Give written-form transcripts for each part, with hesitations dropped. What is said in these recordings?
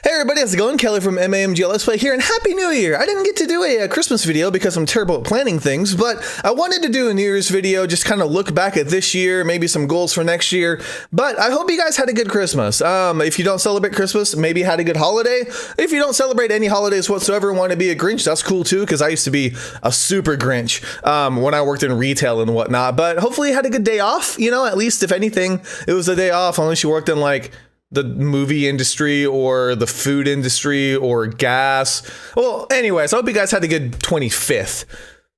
Hey everybody, how's it going? Kelly from MAMG Let's Play here, and Happy New Year! I didn't get to do a Christmas video because I'm terrible at planning things, but I wanted to do a New Year's video, just kind of look back at this year, maybe some goals for next year, but I hope you guys had a good Christmas. If you don't celebrate Christmas, maybe had a good holiday. If you don't celebrate any holidays whatsoever and want to be a Grinch, that's cool too, because I used to be a super Grinch when I worked in retail and whatnot, but hopefully you had a good day off, you know, at least if anything, it was a day off, unless you worked in like the movie industry or the food industry or gas. Well, anyways, I hope you guys had a good 25th.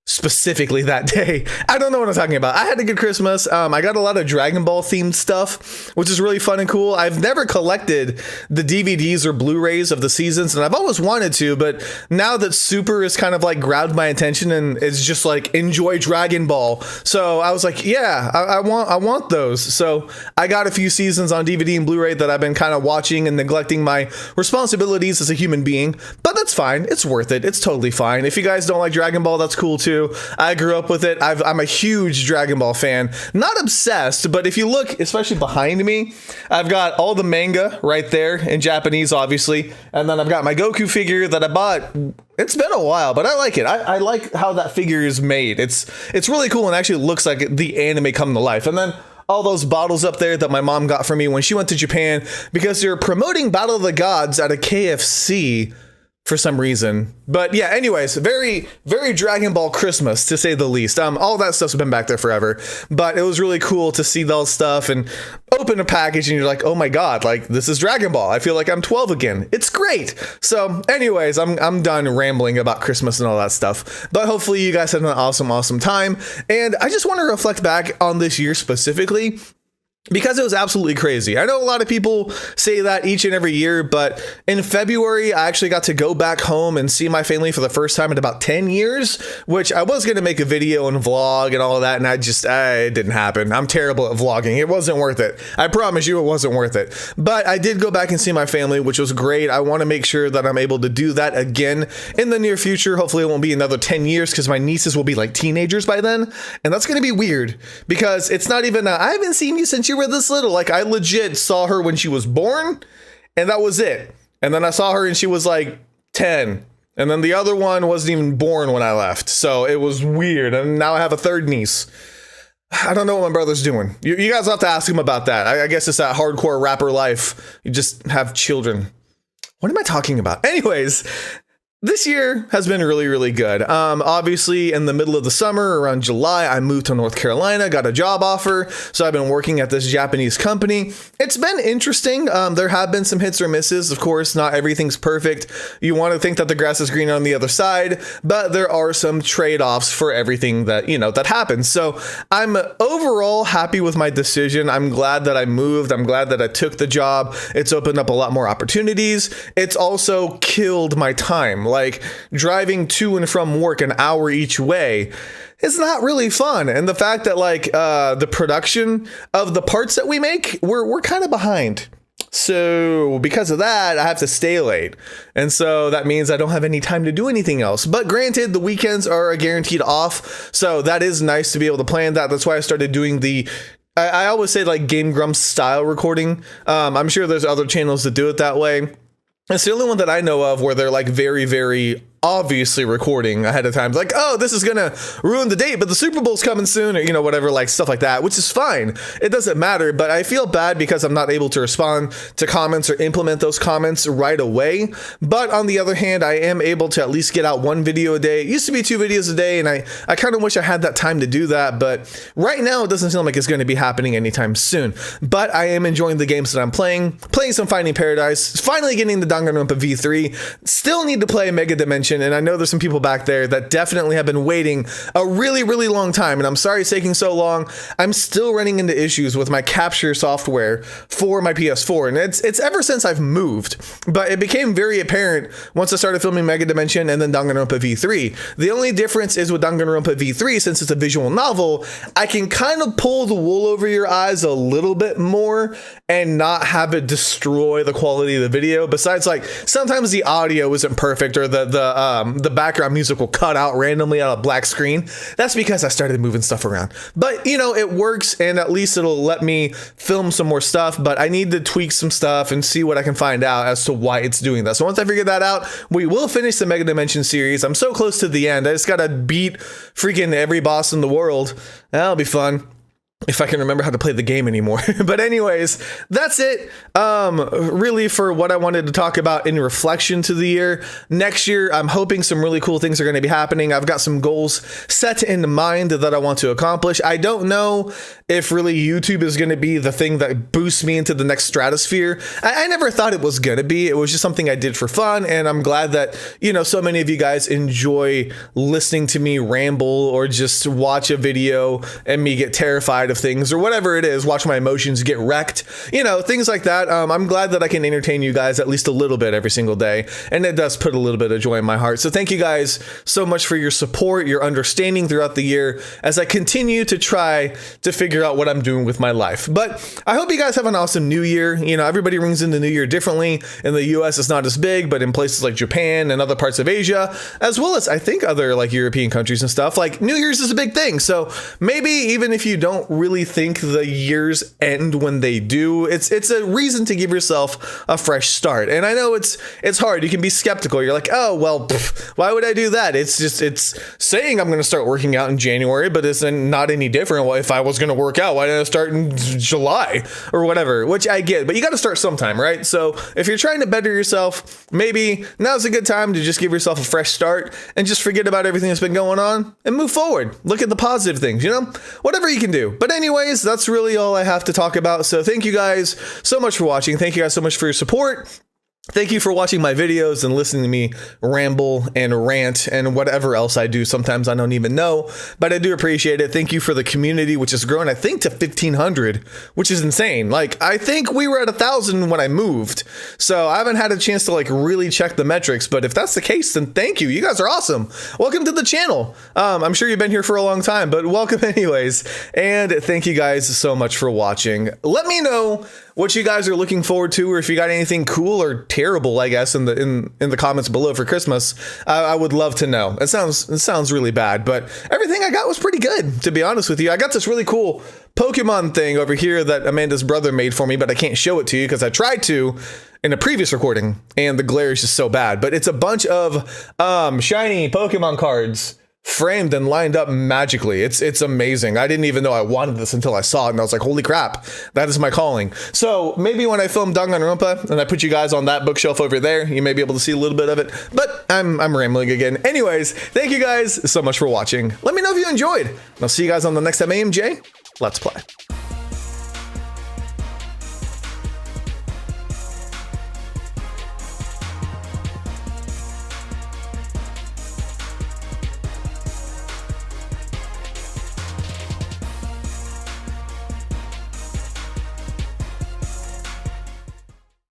Specifically that day. I don't know what I'm talking about. I had a good Christmas. I got a lot of Dragon Ball themed stuff, which is really fun and cool. I've never collected the DVDs or Blu-rays of the seasons, and I've always wanted to, but now that Super is kind of like grabbed my attention and it's just like enjoy Dragon Ball. So I was like, yeah, I want those. So I got a few seasons on DVD and Blu-ray that I've been kind of watching and neglecting my responsibilities as a human being, but that's fine. It's worth it. It's totally fine. If you guys don't like Dragon Ball, that's cool too. I grew up with it. I'm a huge Dragon Ball fan. Not obsessed, but if you look, especially behind me, I've got all the manga right there in Japanese, obviously. And then I've got my Goku figure that I bought. It's been a while, but I like it. I like how that figure is made. It's really cool and actually looks like the anime come to life. And then all those bottles up there that my mom got for me when she went to Japan because they're promoting Battle of the Gods at a KFC for some reason. But yeah, anyways, very, very Dragon Ball Christmas, to say the least. All that stuff's been back there forever, but it was really cool to see those stuff and open a package and you're like, oh my God, like this is Dragon Ball. I feel like I'm 12 again. It's great. So anyways, I'm done rambling about Christmas and all that stuff, but hopefully you guys had an awesome time. And I just want to reflect back on this year specifically, because it was absolutely crazy. I know a lot of people say that each and every year, but in February, I actually got to go back home and see my family for the first time in about 10 years, which I was going to make a video and vlog and all of that, and it didn't happen. I'm terrible at vlogging. It wasn't worth it. I promise you it wasn't worth it. But I did go back and see my family, which was great. I want to make sure that I'm able to do that again in the near future. Hopefully it won't be another 10 years because my nieces will be like teenagers by then, and that's going to be weird because it's not even, I haven't seen you since you were this little. Like I legit saw her when she was born and that was it. And then I saw her and she was like 10. And then the other one wasn't even born when I left. So it was weird. And now I have a third niece. I don't know what my brother's doing. You guys have to ask him about that. I guess it's that hardcore rapper life. You just have children. What am I talking about? Anyways, this year has been really, really good. Obviously, in the middle of the summer, around July, I moved to North Carolina, got a job offer. So I've been working at this Japanese company. It's been interesting. There have been some hits or misses. Of course, not everything's perfect. You want to think that the grass is greener on the other side, but there are some trade-offs for everything that, that happens. So I'm overall happy with my decision. I'm glad that I moved. I'm glad that I took the job. It's opened up a lot more opportunities. It's also killed my time. Like driving to and from work an hour each way is not really fun. And the fact that like the production of the parts that we make, we're kind of behind. So because of that, I have to stay late. And so that means I don't have any time to do anything else. But granted, the weekends are a guaranteed off. So that is nice to be able to plan that. That's why I started doing I always say like Game Grumps style recording. I'm sure there's other channels that do it that way. It's the only one that I know of where they're like very, very obviously recording ahead of time. Like, oh, this is gonna ruin the date, but the Super Bowl's coming soon, or whatever, like stuff like that, which is fine. It doesn't matter, but I feel bad because I'm not able to respond to comments or implement those comments right away. But on the other hand, I am able to at least get out one video a day. It used to be 2 videos a day, and I kind of wish I had that time to do that, but right now it doesn't seem like it's going to be happening anytime soon. But I am enjoying the games that I'm playing some Finding Paradise, finally getting the Danganronpa V3, still need to play Mega Dimension, and I know there's some people back there that definitely have been waiting a really, really long time, and I'm sorry it's taking so long. I'm still running into issues with my capture software for my PS4, and it's ever since I've moved, but it became very apparent once I started filming Mega Dimension and then Danganronpa V3. The only difference is with Danganronpa V3, since it's a visual novel, I can kind of pull the wool over your eyes a little bit more and not have it destroy the quality of the video. Besides, like, sometimes the audio isn't perfect or the the background music will cut out randomly on a black screen. That's because I started moving stuff around. But, you know, it works, and at least it'll let me film some more stuff, but I need to tweak some stuff and see what I can find out as to why it's doing that. So once I figure that out, we will finish the Mega Dimension series. I'm so close to the end. I just gotta beat freaking every boss in the world. That'll be fun. If I can remember how to play the game anymore. But anyways, that's it. Really for what I wanted to talk about in reflection to the year. Next year, I'm hoping some really cool things are going to be happening. I've got some goals set in mind that I want to accomplish. I don't know if really YouTube is going to be the thing that boosts me into the next stratosphere. I never thought it was going to be. It was just something I did for fun. And I'm glad that, you know, so many of you guys enjoy listening to me ramble or just watch a video and me get terrified of things or whatever it is, watch my emotions get wrecked, you know, things like that. I'm glad that I can entertain you guys at least a little bit every single day, and it does put a little bit of joy in my heart. So thank you guys so much for your support, your understanding throughout the year as I continue to try to figure out what I'm doing with my life. But I hope you guys have an awesome new year. You know, everybody rings in the new year differently. In the US, it's not as big, but in places like Japan and other parts of Asia, as well as I think other like European countries and stuff, like New Year's is a big thing. So maybe even if you don't really think the years end when they do, it's a reason to give yourself a fresh start. And I know it's hard. You can be skeptical. You're like, oh well, why would I do that? It's saying I'm going to start working out in January, but it's not any different. Well, if I was going to work out, why didn't I start in July or whatever? Which I get, but you got to start sometime, right? So if you're trying to better yourself, maybe now's a good time to just give yourself a fresh start and just forget about everything that's been going on and move forward. Look at the positive things, you know, whatever you can do. But anyways, that's really all I have to talk about. So thank you guys so much for watching. Thank you guys so much for your support. Thank you for watching my videos and listening to me ramble and rant and whatever else I do. Sometimes I don't even know, but I do appreciate it. Thank you for the community, which has grown, I think, to 1,500, which is insane. Like, I think we were at 1,000 when I moved. So I haven't had a chance to like really check the metrics, but if that's the case, then thank you. You guys are awesome. Welcome to the channel. I'm sure you've been here for a long time, but welcome anyways. And thank you guys so much for watching. Let me know what you guys are looking forward to, or if you got anything cool or terrible, I guess, in the comments below for Christmas. I would love to know. It sounds really bad, but everything I got was pretty good, to be honest with you. I got this really cool Pokemon thing over here that Amanda's brother made for me, but I can't show it to you because I tried to in a previous recording and the glare is just so bad. But it's a bunch of shiny Pokemon cards framed and lined up magically. It's amazing. I didn't even know I wanted this until I saw it, and I was like, holy crap, that is my calling. So maybe when I film Danganronpa and I put you guys on that bookshelf over there, you may be able to see a little bit of it, but I'm rambling again. Anyways, thank you guys so much for watching. Let me know if you enjoyed, and I'll see you guys on the next MAMJ Let's Play.